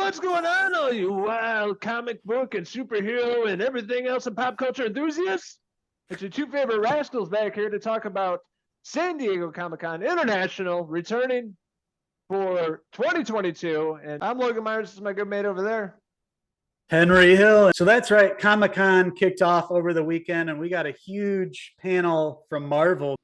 What's going on, all you wild comic book and superhero and everything else in pop culture enthusiasts? It's your two favorite rascals back here to talk about San Diego Comic-Con International returning for 2022. And I'm Logan Myers. This is my good mate over there. Henry Hill. So that's right. Comic-Con kicked off over the weekend, and we got a huge panel from Marvel.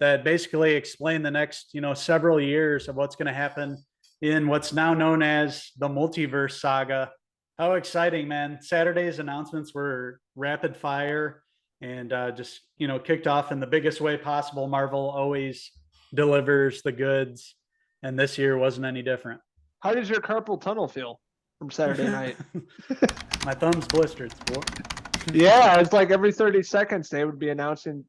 That basically explain the next, several years of what's going to happen in what's now known as the multiverse saga. How exciting, man. Saturday's announcements were rapid fire and just, kicked off in the biggest way possible. Marvel always delivers the goods, and this year wasn't any different. How does your carpal tunnel feel from Saturday night? My thumb's blistered, sport. Yeah, it's like every 30 seconds they would be announcing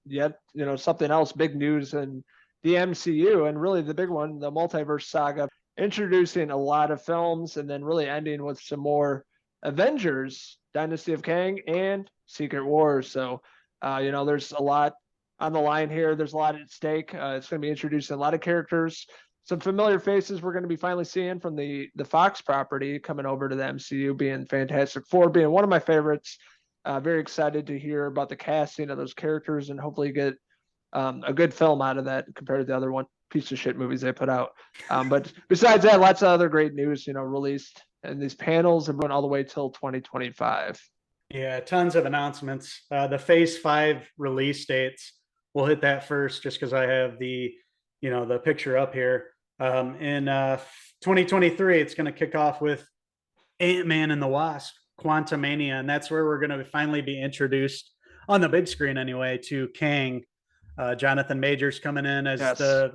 something else, big news in the MCU, and really the big one, the multiverse saga, introducing a lot of films and then really ending with some more Avengers, Dynasty of Kang, and Secret Wars. So, there's a lot on the line here. There's a lot at stake. It's going to be introducing a lot of characters, some familiar faces we're going to be finally seeing from the Fox property coming over to the MCU, being Fantastic Four, being one of my favorites. Very excited to hear about the casting of those characters and hopefully get a good film out of that compared to the other one piece of shit movies they put out. But besides that, lots of other great news, released in these panels and run all the way till 2025. Yeah, tons of announcements. The Phase 5 release dates, we'll hit that first just because I have the picture up here. In 2023, it's going to kick off with Ant-Man and the Wasp, Quantumania, and that's where we're going to finally be introduced on the big screen anyway to Kang. Jonathan Majors coming in as the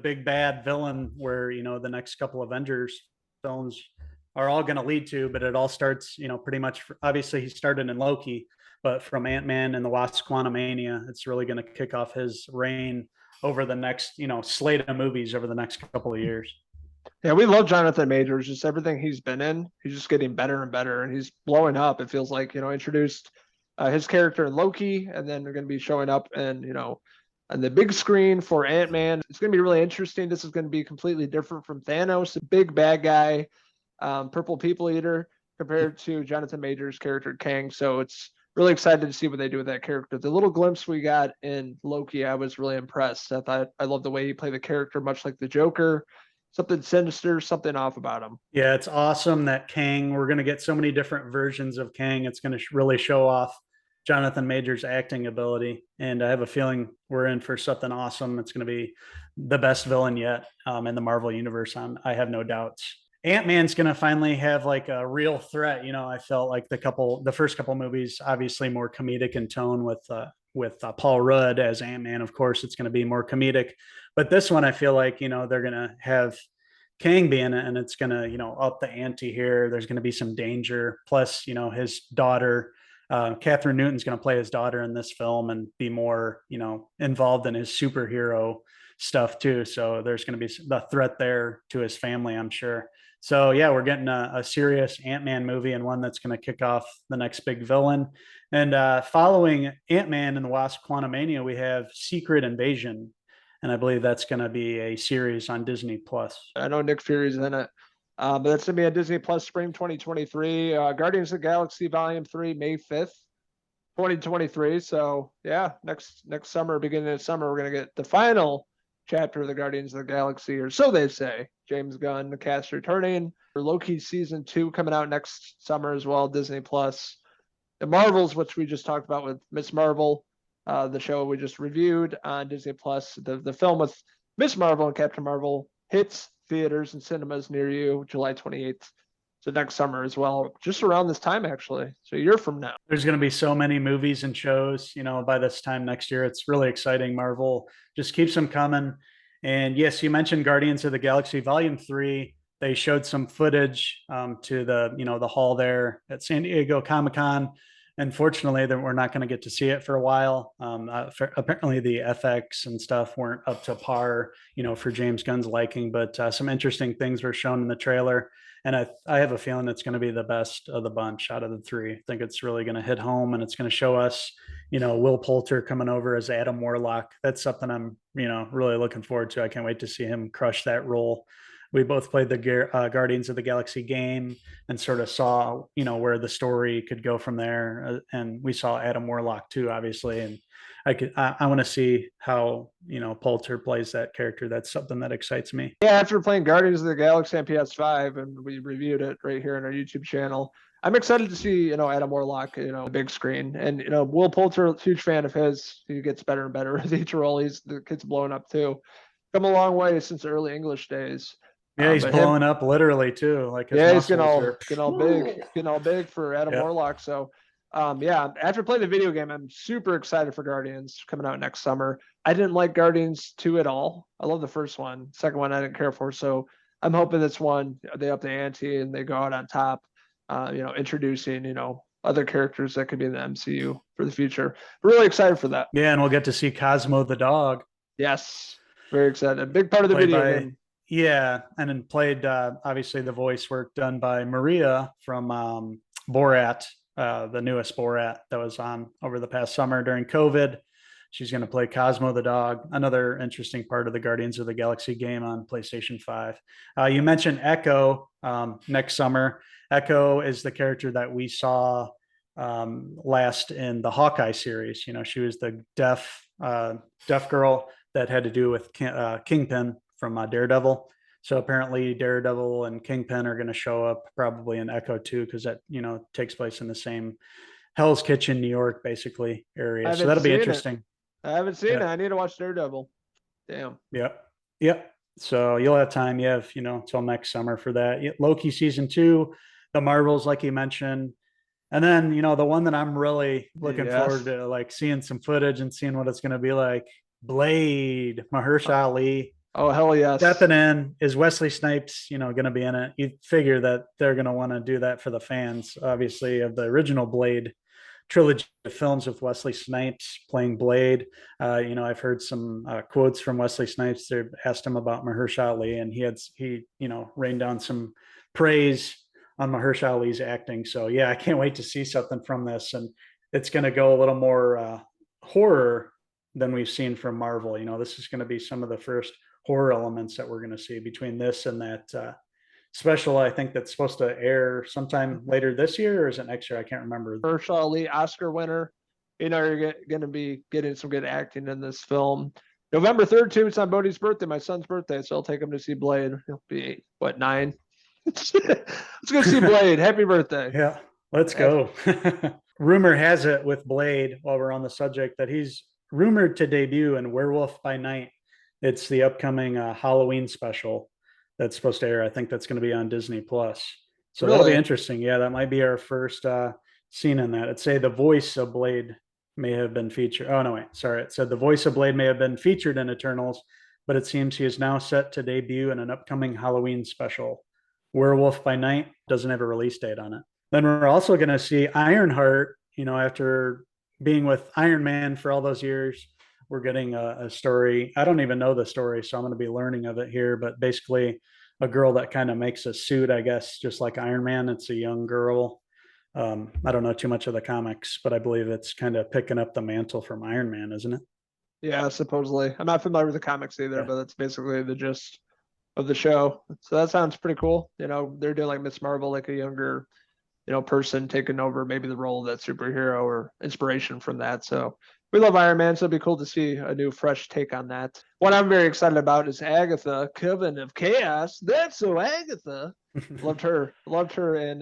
big bad villain, where the next couple Avengers films are all going to lead to. But it all starts pretty much obviously he started in Loki, but from Ant-Man and the Wasp, Quantumania, it's really going to kick off his reign over the next slate of movies over the next couple of years. Yeah, we love Jonathan Majors. Just everything he's been in, he's just getting better and better, and he's blowing up. It feels like introduced his character in Loki, and then they're going to be showing up and on the big screen for Ant-Man. It's going to be really interesting. This is going to be completely different from Thanos, the big bad guy, purple people eater, compared to Jonathan Majors' character Kang. So it's really excited to see what they do with that character. The little glimpse we got in Loki, I was really impressed. I love the way he played the character, much like the Joker. Something sinister, something off about him. Yeah, it's awesome that Kang, we're going to get so many different versions of Kang. It's going to really show off Jonathan Majors' acting ability. And I have a feeling we're in for something awesome. It's going to be the best villain yet in the Marvel universe. I have no doubts. Ant-Man's going to finally have like a real threat. I felt like the first couple movies, obviously more comedic in tone with Paul Rudd as Ant-Man. Of course, it's going to be more comedic. But this one, I feel like, they're going to have Kang be in it, and it's going to, up the ante here. There's going to be some danger. Plus, his daughter, Catherine Newton's going to play his daughter in this film and be more, involved in his superhero stuff too. So there's going to be the threat there to his family, I'm sure. So yeah, we're getting a serious Ant-Man movie, and one that's going to kick off the next big villain. And following Ant-Man and the Wasp, Quantumania, we have Secret Invasion. And I believe that's going to be a series on Disney Plus. I know Nick Fury's in it, but that's going to be a Disney Plus spring 2023. Guardians of the Galaxy Volume 3, May 5th, 2023. So yeah, next summer, beginning of summer, we're going to get the final chapter of the Guardians of the Galaxy, or so they say. James Gunn, the cast returning. For Loki season 2 coming out next summer as well, Disney Plus. The Marvels, which we just talked about with Miss Marvel. The show we just reviewed on Disney Plus, the film with Miss Marvel and Captain Marvel hits theaters and cinemas near you July 28th. So next summer as well, just around this time, actually. So a year from now. There's going to be so many movies and shows, by this time next year. It's really exciting. Marvel just keeps them coming. And yes, you mentioned Guardians of the Galaxy Volume 3. They showed some footage to the hall there at San Diego Comic-Con. Unfortunately, that we're not going to get to see it for a while. Apparently, the FX and stuff weren't up to par, for James Gunn's liking. But some interesting things were shown in the trailer, and I have a feeling it's going to be the best of the bunch out of the three. I think it's really going to hit home, and it's going to show us, Will Poulter coming over as Adam Warlock. That's something I'm, really looking forward to. I can't wait to see him crush that role. We both played the Guardians of the Galaxy game and sort of saw, where the story could go from there. And we saw Adam Warlock too, obviously. And I want to see how, Poulter plays that character. That's something that excites me. Yeah, after playing Guardians of the Galaxy on PS5, and we reviewed it right here on our YouTube channel, I'm excited to see, Adam Warlock, the big screen. And, Will Poulter, huge fan of his. He gets better and better with each role. The kid's blowing up too. Come a long way since the early English days. Yeah, he's blowing up literally too. Like he's getting all big for Adam Warlock. So, after playing the video game, I'm super excited for Guardians coming out next summer. I didn't like Guardians 2 at all. I love the first one. Second one I didn't care for. So I'm hoping this one they up the ante and they go out on top. Introducing other characters that could be in the MCU for the future. We're really excited for that. Yeah, and we'll get to see Cosmo the dog. Yes, very excited. A big part of the video game. Yeah, and then played obviously the voice work done by Maria from Borat, the newest Borat that was on over the past summer during COVID. She's going to play Cosmo the dog, another interesting part of the Guardians of the Galaxy game on PlayStation 5. You mentioned Echo next summer. Echo is the character that we saw last in the Hawkeye series. She was the deaf girl that had to do with Kingpin from Daredevil. So apparently Daredevil and Kingpin are going to show up probably in Echo 2 because that, takes place in the same Hell's Kitchen, New York, basically area. So that'll be interesting. I haven't seen it. I need to watch Daredevil. Damn. Yep. So you'll have time. You have, until next summer for that. Loki season 2, the Marvels, like you mentioned. And then, the one that I'm really looking forward to, like seeing some footage and seeing what it's going to be like. Blade, Mahershala Ali. Oh, hell yes. Stepping in. Is Wesley Snipes, going to be in it? You figure that they're going to want to do that for the fans, obviously, of the original Blade trilogy of films with Wesley Snipes playing Blade. I've heard some quotes from Wesley Snipes. They asked him about Mahershala Ali, and he rained down some praise on Mahershala Ali's acting. So yeah, I can't wait to see something from this, and it's going to go a little more horror than we've seen from Marvel. This is going to be some of the first horror elements that we're going to see between this and that special, I think that's supposed to air sometime later this year, or is it next year? I can't remember. Mahershala Ali, Oscar winner. You're going to be getting some good acting in this film. November 3rd, too. It's on Bodie's birthday, my son's birthday, so I'll take him to see Blade. He'll be, 9? Let's go see Blade. Happy birthday. Yeah, let's go. Rumor has it with Blade, while we're on the subject, that he's rumored to debut in Werewolf by Night. It's the upcoming Halloween special that's supposed to air. I think that's going to be on Disney Plus. So that'll be interesting. Yeah, that might be our first scene in that. It'd say the voice of Blade may have been featured. Oh, no, wait. Sorry. It said the voice of Blade may have been featured in Eternals, but it seems he is now set to debut in an upcoming Halloween special. Werewolf by Night doesn't have a release date on it. Then we're also going to see Ironheart, after being with Iron Man for all those years. We're getting a story. I don't even know the story, so I'm going to be learning of it here. But basically, a girl that kind of makes a suit, I guess, just like Iron Man. It's a young girl. I don't know too much of the comics, but I believe it's kind of picking up the mantle from Iron Man, isn't it? Yeah, supposedly. I'm not familiar with the comics either, but that's basically the gist of the show. So that sounds pretty cool. They're doing like Miss Marvel, like a younger, person taking over maybe the role of that superhero or inspiration from that. So we love Iron Man, so it'd be cool to see a new, fresh take on that. What I'm very excited about is Agatha, Coven of Chaos. That's so Agatha. Loved her in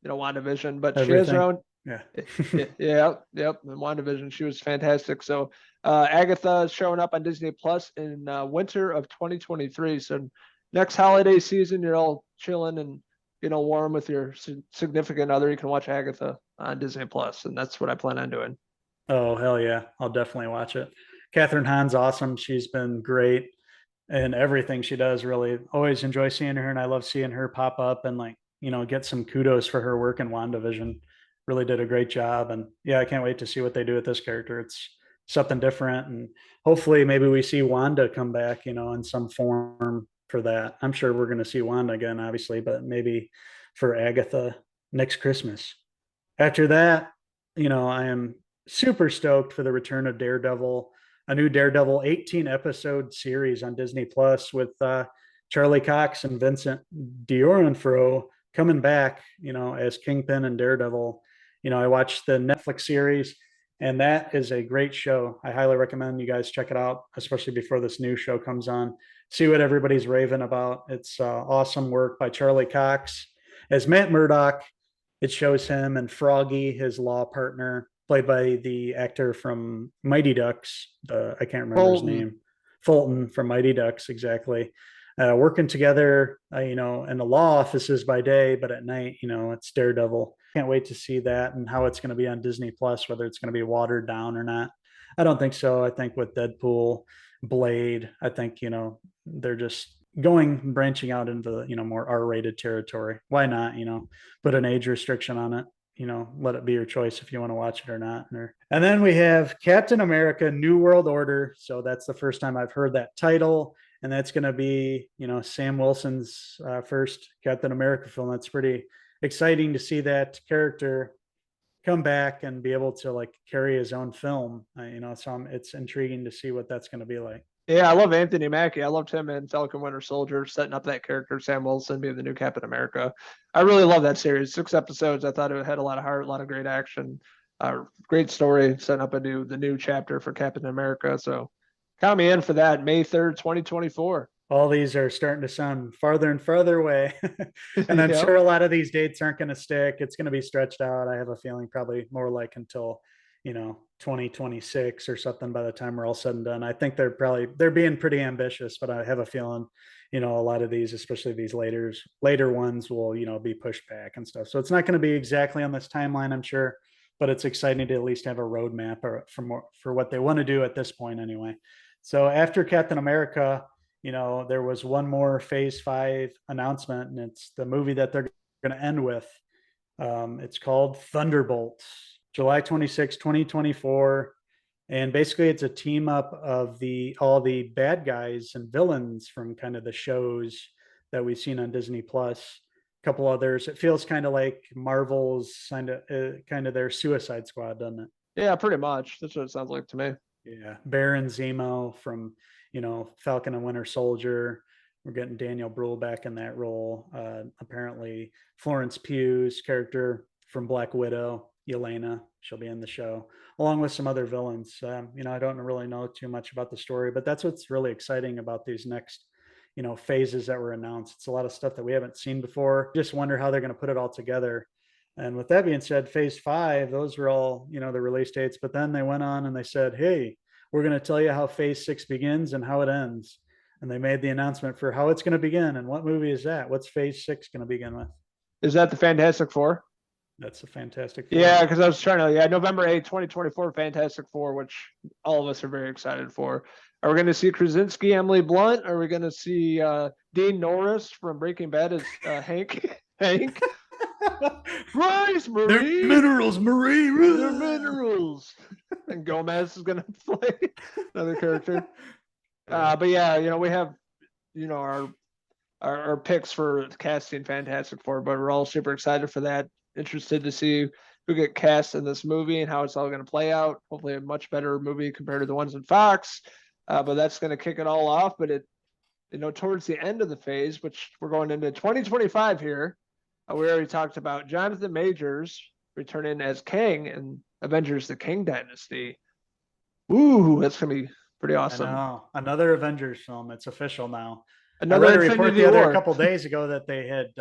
WandaVision, but she has her own. Yeah. Yep. In WandaVision, she was fantastic. So Agatha is showing up on Disney Plus in winter of 2023. So next holiday season, you're all chilling and warm with your significant other. You can watch Agatha on Disney Plus, and that's what I plan on doing. Oh, hell yeah. I'll definitely watch it. Kathryn Hahn's awesome. She's been great in everything she does, really. Always enjoy seeing her, and I love seeing her pop up and get some kudos for her work in WandaVision. really did a great job. And yeah, I can't wait to see what they do with this character. It's something different. And hopefully maybe we see Wanda come back, in some form for that. I'm sure we're going to see Wanda again, obviously, but maybe for Agatha next Christmas. After that, I am super stoked for the return of Daredevil, a new Daredevil 18 episode series on Disney Plus with Charlie Cox and Vincent D'Onofrio coming back, as Kingpin and Daredevil. I watched the Netflix series, and that is a great show. I highly recommend you guys check it out, especially before this new show comes on. See what everybody's raving about. It's awesome work by Charlie Cox as Matt Murdock. It shows him and Froggy, his law partner, played by the actor from Mighty Ducks. I can't remember his name. Fulton from Mighty Ducks, exactly. Working together, in the law offices by day, but at night, it's Daredevil. Can't wait to see that and how it's going to be on Disney Plus, whether it's going to be watered down or not. I don't think so. I think with Deadpool, Blade, I think, they're just branching out into, more R-rated territory. Why not, put an age restriction on it? Let it be your choice if you want to watch it or not. And then we have Captain America New World Order. So that's the first time I've heard that title. And that's going to be, Sam Wilson's first Captain America film. That's pretty exciting to see that character come back and be able to carry his own film. So it's intriguing to see what that's going to be like. Yeah, I love Anthony Mackie. I loved him in Falcon Winter Soldier, setting up that character, Sam Wilson being the new Captain America. I really love that series. 6 episodes. I thought it had a lot of heart, a lot of great action, great story, setting up the new chapter for Captain America. So count me in for that. May 3rd, 2024. All these are starting to sound farther and farther away. And I'm Yep. sure a lot of these dates aren't going to stick. It's going to be stretched out. I have a feeling probably more like until 2026 or something by the time we're all said and done. I think they're being pretty ambitious, but I have a feeling, a lot of these, especially these later ones will, be pushed back and stuff. So it's not going to be exactly on this timeline, I'm sure, but it's exciting to at least have a roadmap for what they want to do at this point anyway. So after Captain America, there was one more phase 5 announcement, and it's the movie that they're going to end with. It's called Thunderbolts. July 26, 2024. And basically it's a team up of all the bad guys and villains from kind of the shows that we've seen on Disney Plus. A couple others. It feels kind of like Marvel's kind of their Suicide Squad, doesn't it? Yeah, pretty much. That's what it sounds like to me. Yeah. Baron Zemo from, Falcon and Winter Soldier. We're getting Daniel Bruhl back in that role. Apparently Florence Pugh's character from Black Widow, Yelena, she'll be in the show, along with some other villains. I don't really know too much about the story, but that's what's really exciting about these next, phases that were announced. It's a lot of stuff that we haven't seen before. Just wonder how they're going to put it all together. And with that being said, phase 5, those were all, the release dates, but then they went on and they said, hey, we're going to tell you how phase 6 begins and how it ends. And they made the announcement for how it's going to begin. And what movie is that? What's phase 6 going to begin with? Is that the Fantastic Four? That's a Fantastic Four. Yeah, because I was trying to, November 8th, 2024, Fantastic Four, which all of us are very excited for. Are we going to see Krasinski, Emily Blunt? Are we going to see Dean Norris from Breaking Bad as Hank? Rice, Marie. They're minerals, Marie. They're minerals. And Gomez is going to play another character. But yeah, we have, our picks for casting Fantastic Four, but we're all super excited for that. Interested to see who get cast in this movie and how it's all going to play out. Hopefully a much better movie compared to the ones in Fox. But that's going to kick it all off. But towards the end of the phase, which we're going into 2025 here, we already talked about Jonathan Majors returning as Kang in Avengers: The Kang Dynasty. Ooh, that's going to be pretty awesome. I know. Another Avengers film. It's official now. Another I read a report the other War. a couple days ago that they had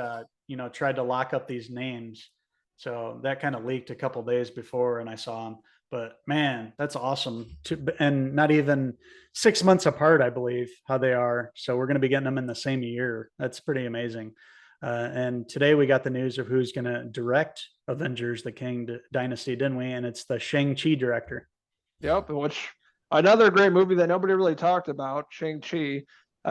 tried to lock up these names. So that kind of leaked a couple days before, and I saw them. But man, that's awesome. And not even 6 months apart, I believe, how they are. So we're going to be getting them in the same year. That's pretty amazing. And today we got the news of who's going to direct Avengers: The Kang Dynasty, didn't we? And it's the Shang-Chi director. Yep, which another great movie that nobody really talked about, Shang-Chi.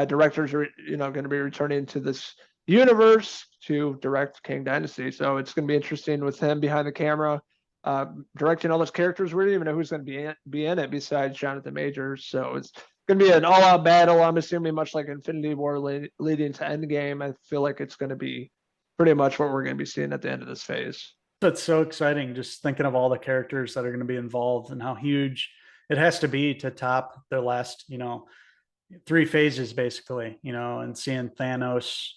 Directors are, going to be returning to this, universe to direct King Dynasty. So it's going to be interesting with him behind the camera, directing all those characters. We don't even know who's going to be in it besides Jonathan Majors. So it's going to be an all-out battle. I'm assuming much like Infinity War leading to Endgame. I feel like it's going to be pretty much what we're going to be seeing at the end of this phase. That's so exciting. Just thinking of all the characters that are going to be involved and how huge it has to be to top their last, 3 phases basically, and seeing Thanos,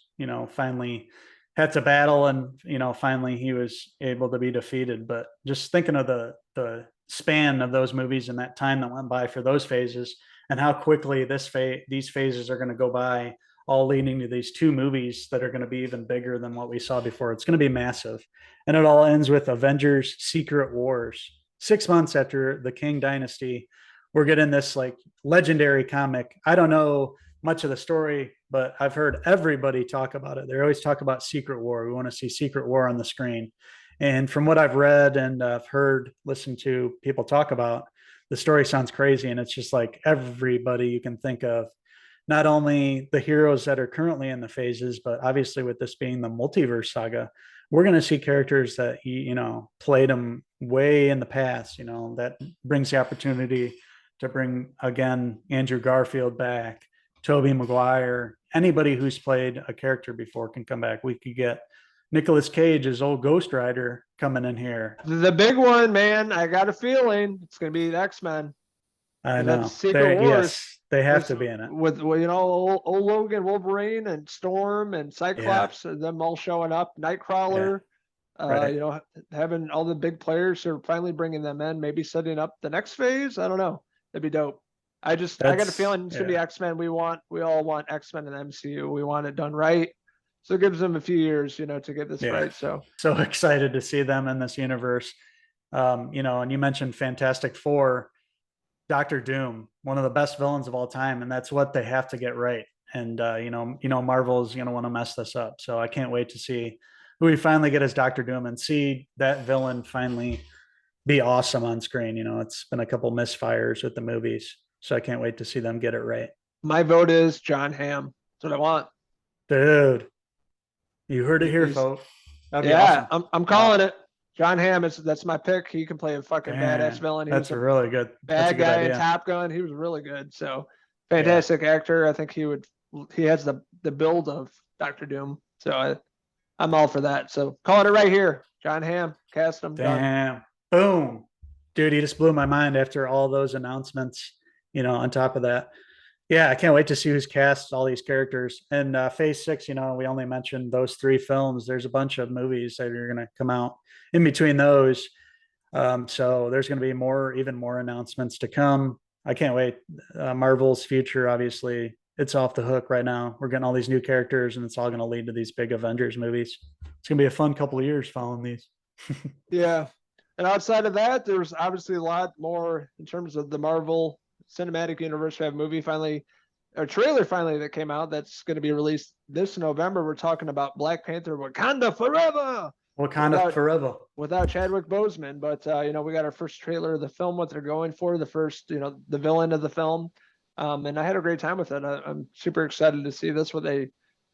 finally had to battle and, finally he was able to be defeated. But just thinking of the span of those movies and that time that went by for those phases and how quickly these phases are going to go by, all leading to these 2 movies that are going to be even bigger than what we saw before. It's going to be massive. And it all ends with Avengers Secret Wars. 6 months after the King Dynasty, we're getting this like legendary comic. I don't know much of the story, but I've heard everybody talk about it. They always talk about Secret War. We want to see Secret War on the screen. And from what I've read and I've heard, listened to people talk about, the story sounds crazy. And it's just like everybody you can think of, not only the heroes that are currently in the phases, but obviously with this being the multiverse saga, we're going to see characters that played them way in the past. That brings the opportunity to bring again Andrew Garfield back, Tobey Maguire, anybody who's played a character before can come back. We could get Nicolas Cage as old Ghost Rider coming in here. The big one, man, I got a feeling it's going to be the X-Men. I know. Secret Wars. Yes, they have to be in it. With old Logan, Wolverine, and Storm, and Cyclops, and them all showing up. Nightcrawler. Right. Having all the big players who are finally bringing them in, maybe setting up the next phase. I don't know. That'd be dope. I got a feeling it's gonna be X-Men. We all want X-Men in the MCU. We want it done right. So it gives them a few years, to get this right. So excited to see them in this universe. And you mentioned Fantastic Four. Dr. Doom, one of the best villains of all time, and that's what they have to get right. And Marvel is going to want to mess this up. So I can't wait to see who we finally get as Dr. Doom and see that villain finally be awesome on screen. It's been a couple misfires with the movies, so I can't wait to see them get it right. My vote is Jon Hamm. That's what I want. Dude, you heard it here, folks. Yeah, awesome. I'm calling it. Jon Hamm that's my pick. He can play a fucking badass villain. That's a really good bad guy in Top Gun. He was really good. So fantastic actor. I think he has the build of Dr. Doom. So I'm all for that. So calling it right here. Jon Hamm, cast him. Damn. Done. Boom. Dude, he just blew my mind after all those announcements, on top of that. Yeah, I can't wait to see who's cast all these characters. And phase 6, we only mentioned those 3 films. There's a bunch of movies that are going to come out in between those. So there's going to be even more announcements to come. I can't wait. Marvel's future, obviously, it's off the hook right now. We're getting all these new characters, and it's all going to lead to these big Avengers movies. It's going to be a fun couple of years following these. Yeah. And outside of that, there's obviously a lot more in terms of the Marvel Cinematic Universe. We have a trailer finally that came out that's going to be released this November. We're talking about Black Panther, Wakanda Forever. Without Chadwick Boseman. But, we got our first trailer of the film, what they're going for, the first, the villain of the film. And I had a great time with it. I'm super excited to see this, where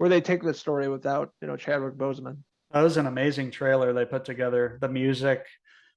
they take this story without, Chadwick Boseman. That was an amazing trailer they put together. The music,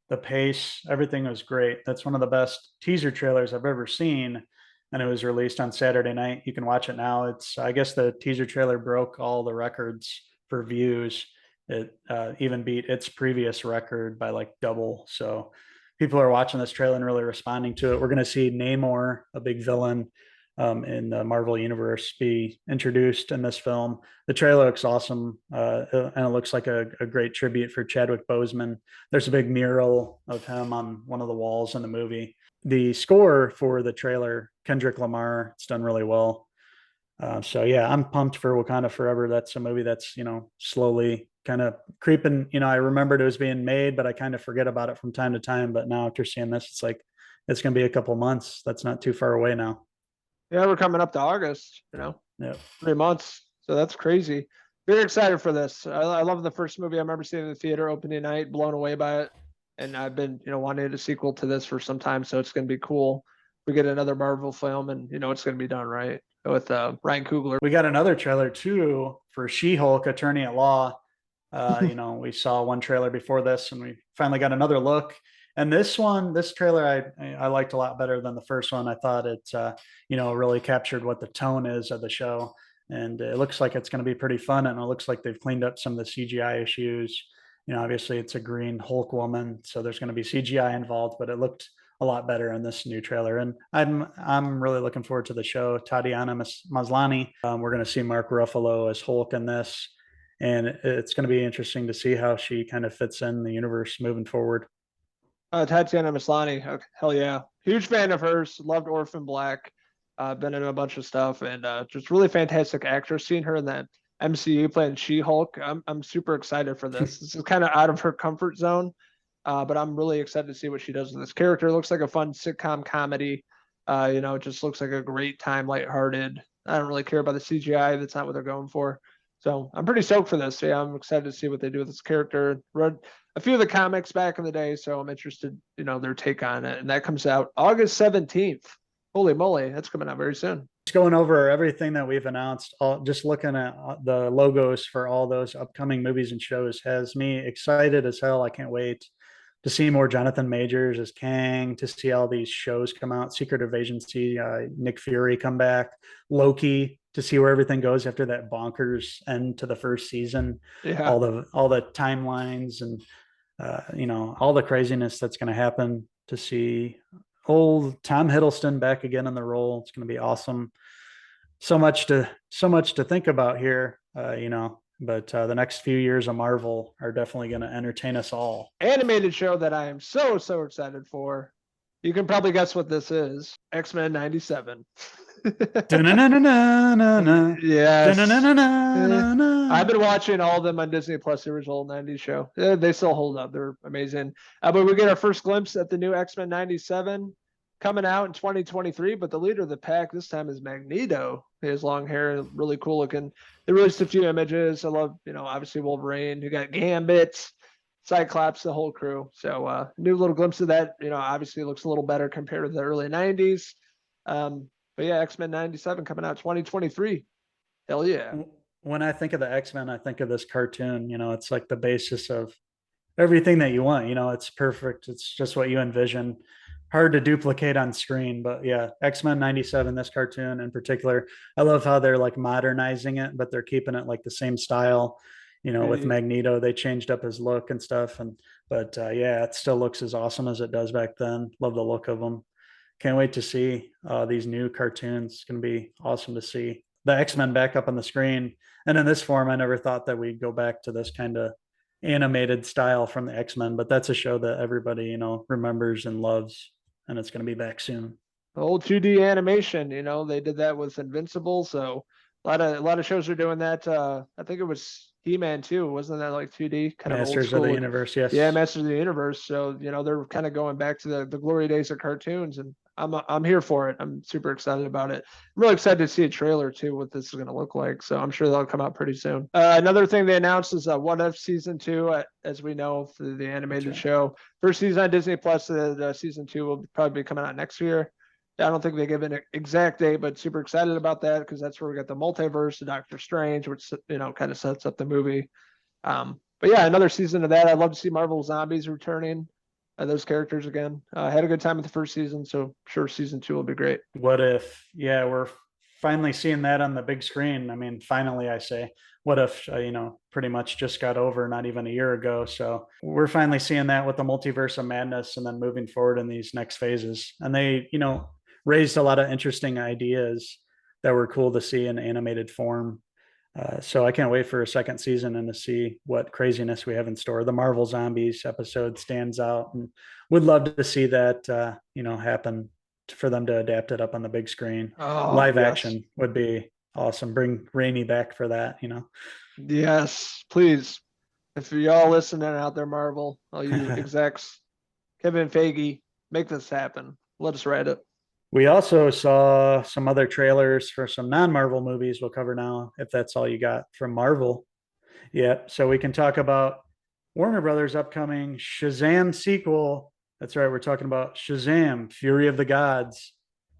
the pace, everything was great. That's one of the best teaser trailers I've ever seen. And it was released on Saturday night. You can watch it now. I guess the teaser trailer broke all the records for views. It even beat its previous record by like double. So people are watching this trailer and really responding to it. We're going to see Namor, a big villain in the Marvel universe, be introduced in this film. The trailer looks awesome, and it looks like a great tribute for Chadwick Boseman. There's a big mural of him on one of the walls in the movie. The score for the trailer, Kendrick Lamar, it's done really well. So yeah, I'm pumped for Wakanda Forever. That's a movie that's, slowly kind of creeping. I remembered it was being made, but I kind of forget about it from time to time. But now after seeing this, it's like, it's going to be a couple months. That's not too far away now. Yeah, we're coming up to August, 3 months. So that's crazy. Very excited for this. I love the first movie. I remember seeing it in the theater opening night, blown away by it. And I've been, wanting a sequel to this for some time. So it's going to be cool. We get another Marvel film and, it's going to be done right with Ryan Coogler. We got another trailer too for She-Hulk, Attorney at Law. We saw one trailer before this, and we finally got another look. And this trailer, I liked a lot better than the first one. I thought it, really captured what the tone is of the show, and it looks like it's going to be pretty fun. And it looks like they've cleaned up some of the CGI issues. Obviously it's a green Hulk woman, so there's going to be CGI involved, but it looked a lot better in this new trailer. And I'm really looking forward to the show. Tatiana Maslany. We're going to see Mark Ruffalo as Hulk in this, and it's going to be interesting to see how she kind of fits in the universe moving forward. Tatiana Maslany, okay, hell yeah, huge fan of hers. Loved Orphan Black. Been in a bunch of stuff, and just really fantastic actress. Seeing her in that MCU playing She-Hulk, I'm super excited for this. This is kind of out of her comfort zone, but I'm really excited to see what she does with this character. It looks like a fun sitcom comedy. It just looks like a great time, lighthearted. I don't really care about the CGI. That's not what they're going for. So I'm pretty stoked for this. Yeah, I'm excited to see what they do with this character. Read a few of the comics back in the day, so I'm interested, their take on it. And that comes out August 17th. Holy moly, that's coming out very soon. Just going over everything that we've announced, just looking at the logos for all those upcoming movies and shows has me excited as hell. I can't wait to see more Jonathan Majors as Kang, to see all these shows come out, Secret Invasion, see Nick Fury come back, Loki, to see where everything goes after that bonkers end to the first season. Yeah. All the timelines and all the craziness that's going to happen, to see old Tom Hiddleston back again in the role. It's going to be awesome. So much to think about here, but the next few years of Marvel are definitely going to entertain us all. Animated show that I am so excited for. You can probably guess what this is. X-Men 97. Yes. I've been watching all of them on Disney Plus, the original 90s show. They still hold up. They're amazing. But we get our first glimpse at the new X-Men 97 coming out in 2023. But the leader of the pack this time is Magneto. He has long hair, really cool looking. They released a few images. I love, obviously Wolverine. You got Gambit, Cyclops, the whole crew. So new little glimpse of that. Obviously looks a little better compared to the early 90s. But yeah, X-Men 97 coming out 2023. Hell yeah. When I think of the X-Men, I think of this cartoon. It's like the basis of everything that you want. It's perfect. It's just what you envision. Hard to duplicate on screen, but yeah, X-Men 97, this cartoon in particular. I love how they're like modernizing it, but they're keeping it like the same style. With Magneto, they changed up his look and stuff. But it still looks as awesome as it does back then. Love the look of them. Can't wait to see these new cartoons. It's going to be awesome to see the X-Men back up on the screen. And in this form, I never thought that we'd go back to this kind of animated style from the X-Men, but that's a show that everybody, remembers and loves, and it's going to be back soon. The old 2D animation, they did that with Invincible. So a lot of shows are doing that. I think it was He-Man too. Wasn't that like 2D? Kind Masters of old school. of the Universe, yes. Yeah, Masters of the Universe. So, they're kind of going back to the glory days of cartoons, and I'm here for it. I'm super excited about it. I'm really excited to see a trailer too, what this is going to look like. So I'm sure that'll come out pretty soon. Another thing they announced is What If season 2, as we know, through the animated show. First season on Disney Plus. The season 2 will probably be coming out next year. I don't think they give an exact date, but super excited about that because that's where we got the multiverse, the Doctor Strange, which kind of sets up the movie. But yeah, another season of that. I'd love to see Marvel Zombies returning. Those characters again. Had a good time with the first season, so I'm sure season 2 will be great. What if? Yeah, we're finally seeing that on the big screen. I mean, finally, I say. What if? Pretty much just got over not even a year ago. So we're finally seeing that with the multiverse of madness, and then moving forward in these next phases. And they, raised a lot of interesting ideas that were cool to see in animated form. So I can't wait for a second season and to see what craziness we have in store. The Marvel Zombies episode stands out, and would love to see that, happen for them to adapt it up on the big screen. Live action would be awesome. Bring Raimi back for that, Yes, please. If y'all listening out there, Marvel, all you execs, Kevin Feige, make this happen. Let us write it. We also saw some other trailers for some non-Marvel movies we'll cover now, if that's all you got from Marvel. Yeah, so we can talk about Warner Brothers' upcoming Shazam sequel. That's right, we're talking about Shazam, Fury of the Gods.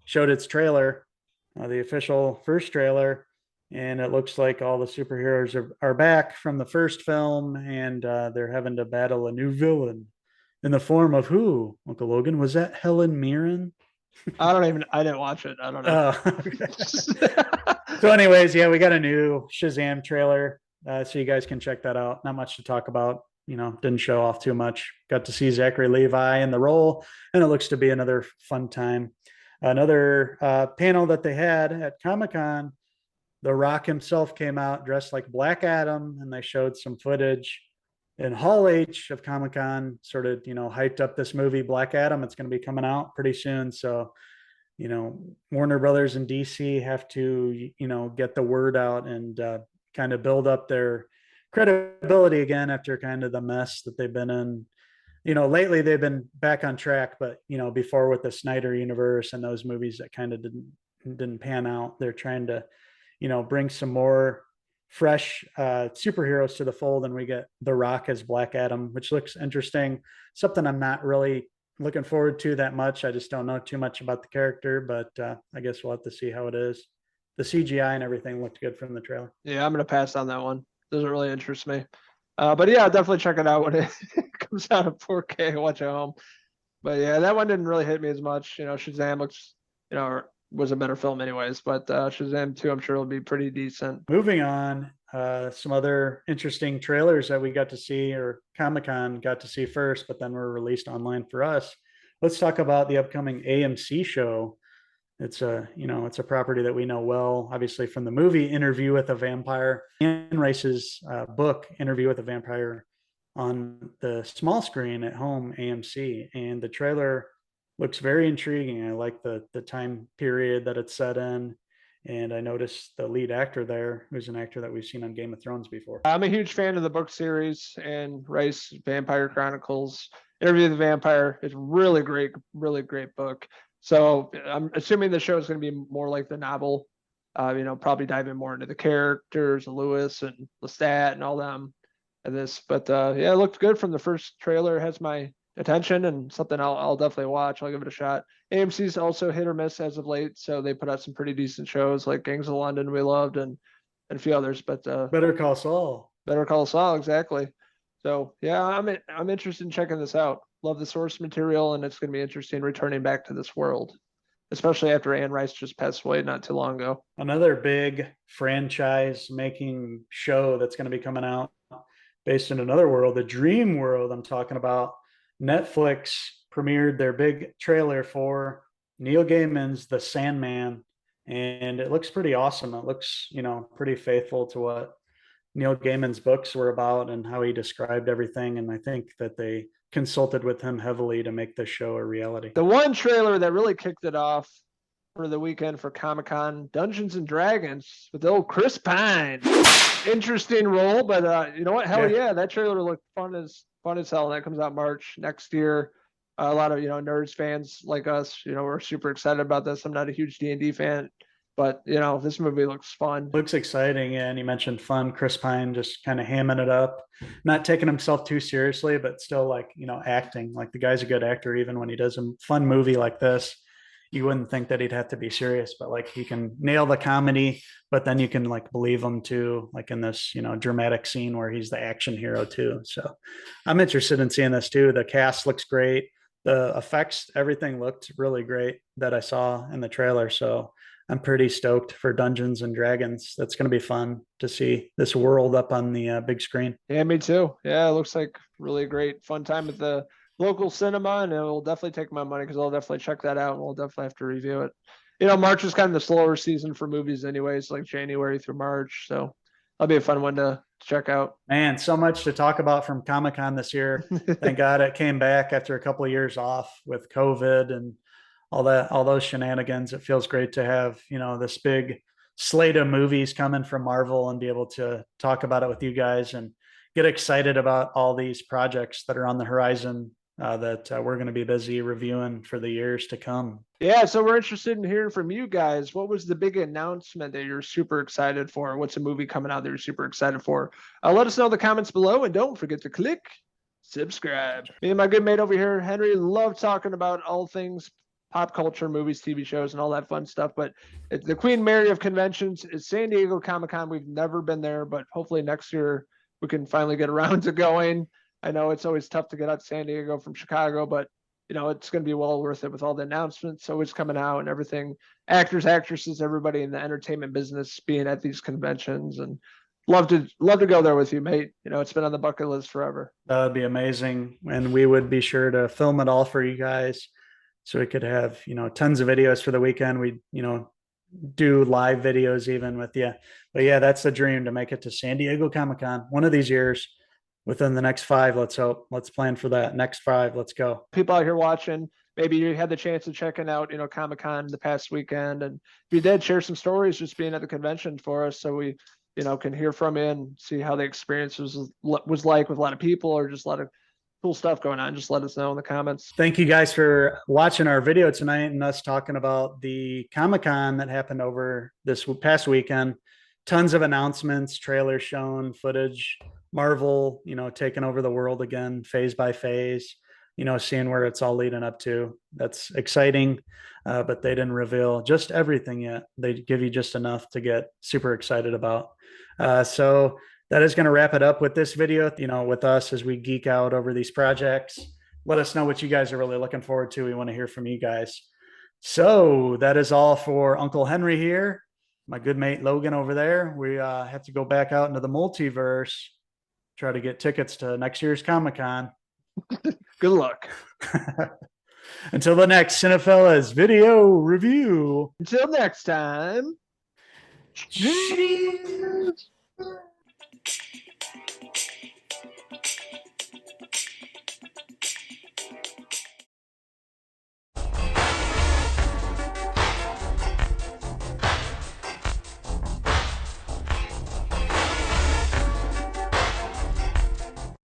Showed its trailer, the official first trailer, and it looks like all the superheroes are back from the first film, and they're having to battle a new villain in the form of who? Uncle Logan, was that Helen Mirren? I didn't watch it. I don't know. Okay. So, anyways, yeah, we got a new Shazam trailer, so you guys can check that out. Not much to talk about. Didn't show off too much. Got to see Zachary Levi in the role, and it looks to be another fun time. Another panel that they had at Comic-Con, The Rock himself came out dressed like Black Adam, and they showed some footage in Hall H of Comic-Con, sort of, hyped up this movie, Black Adam. It's going to be coming out pretty soon. So, Warner Brothers and DC have to, get the word out and kind of build up their credibility again after kind of the mess that they've been in. Lately they've been back on track, but before with the Snyder universe and those movies that kind of didn't pan out, they're trying to, bring some more fresh superheroes to the fold, and we get The Rock as Black Adam, which looks interesting. Something I'm not really looking forward to that much. I just don't know too much about the character, but I guess we'll have to see how it is. The CGI and everything looked good from the trailer. Yeah, I'm gonna pass on that one. Doesn't really interest me. But yeah, I'll definitely check it out when it comes out in 4K and watch at home. But yeah, that one didn't really hit me as much. Shazam looks, was a better film anyways. But Shazam 2, I'm sure will be pretty decent. Moving on, some other interesting trailers that we got to see, or Comic-Con got to see first, but then were released online for us. Let's talk about the upcoming AMC show. It's a property that we know well, obviously from the movie Interview with a Vampire, and Rice's book Interview with a Vampire, on the small screen at home AMC. And the trailer looks very intriguing. I like the time period that it's set in. And I noticed the lead actor there, who's an actor that we've seen on Game of Thrones before. I'm a huge fan of the book series and Rice Vampire Chronicles. Interview with the Vampire is really great book. So I'm assuming the show is going to be more like the novel. Probably diving more into the characters, Lewis and Lestat and all them. And this, but yeah, it looked good from the first trailer. It has my attention and something I'll definitely watch. I'll give it a shot. AMC's also hit or miss as of late, so they put out some pretty decent shows like Gangs of London we loved and a few others. But Better Call Saul. Better Call Saul, exactly. So yeah, I'm interested in checking this out. Love the source material, and it's going to be interesting returning back to this world, especially after Anne Rice just passed away not too long ago. Another big franchise making show that's going to be coming out based in another world, the dream world I'm talking about. Netflix premiered their big trailer for Neil Gaiman's The Sandman, and it looks pretty awesome. It looks, pretty faithful to what Neil Gaiman's books were about and how he described everything. And I think that they consulted with him heavily to make this show a reality. The one trailer that really kicked it off for the weekend for Comic-Con, Dungeons and Dragons with old Chris Pine. Interesting role, but you know what? Hell yeah, that trailer looked fun as hell. And that comes out March next year. A lot of nerds fans like us, we're super excited about this. I'm not a huge D&D fan, but this movie looks fun. Looks exciting, and you mentioned fun. Chris Pine just kind of hamming it up, not taking himself too seriously, but still acting. Like, the guy's a good actor, even when he does a fun movie like this. You wouldn't think that he'd have to be serious, but he can nail the comedy, but then you can believe him too, in this, dramatic scene where he's the action hero too. So I'm interested in seeing this too. The cast looks great. The effects, everything looked really great that I saw in the trailer. So I'm pretty stoked for Dungeons and Dragons. That's going to be fun to see this world up on the big screen. Yeah, me too. Yeah, it looks like really great fun time at the local cinema, and it will definitely take my money because I'll definitely check that out and we'll definitely have to review it. March is kind of the slower season for movies anyways, like January through March. So that'll be a fun one to check out. Man, so much to talk about from Comic-Con this year. Thank God it came back after a couple of years off with COVID and all those shenanigans. It feels great to have, this big slate of movies coming from Marvel and be able to talk about it with you guys and get excited about all these projects that are on the horizon that we're going to be busy reviewing for the years to come. Yeah, so we're interested in hearing from you guys. What was the big announcement that you're super excited for? What's a movie coming out that you're super excited for? Let us know in the comments below, and don't forget to click subscribe. Me and my good mate over here, Henry, love talking about all things pop culture, movies, TV shows, and all that fun stuff. But the Queen Mary of conventions is San Diego Comic-Con. We've never been there, but hopefully next year we can finally get around to going. I know it's always tough to get out to San Diego from Chicago, but it's going to be well worth it with all the announcements always coming out and everything. Actors, actresses, everybody in the entertainment business being at these conventions, and love to go there with you, mate. It's been on the bucket list forever. That would be amazing. And we would be sure to film it all for you guys so we could have, tons of videos for the weekend. We, do live videos even with you. But yeah, that's the dream, to make it to San Diego Comic-Con one of these years within the next 5. Let's hope. Let's plan for that. Next 5. Let's go. People out here watching, maybe you had the chance of checking out, Comic-Con the past weekend. And if you did, share some stories just being at the convention for us, so we, can hear from you and see how the experience was like with a lot of people, or just a lot of cool stuff going on. Just let us know in the comments. Thank you guys for watching our video tonight and us talking about the Comic-Con that happened over this past weekend. Tons of announcements, trailers shown, footage, Marvel, taking over the world again, phase by phase, seeing where it's all leading up to. That's exciting, but they didn't reveal just everything yet. They give you just enough to get super excited about. So that is going to wrap it up with this video, with us as we geek out over these projects. Let us know what you guys are really looking forward to. We want to hear from you guys. So that is all for Uncle Henry here. My good mate Logan over there. We have to go back out into the multiverse, try to get tickets to next year's Comic-Con. Good luck. Until the next CinePhellas video review. Until next time. Cheers.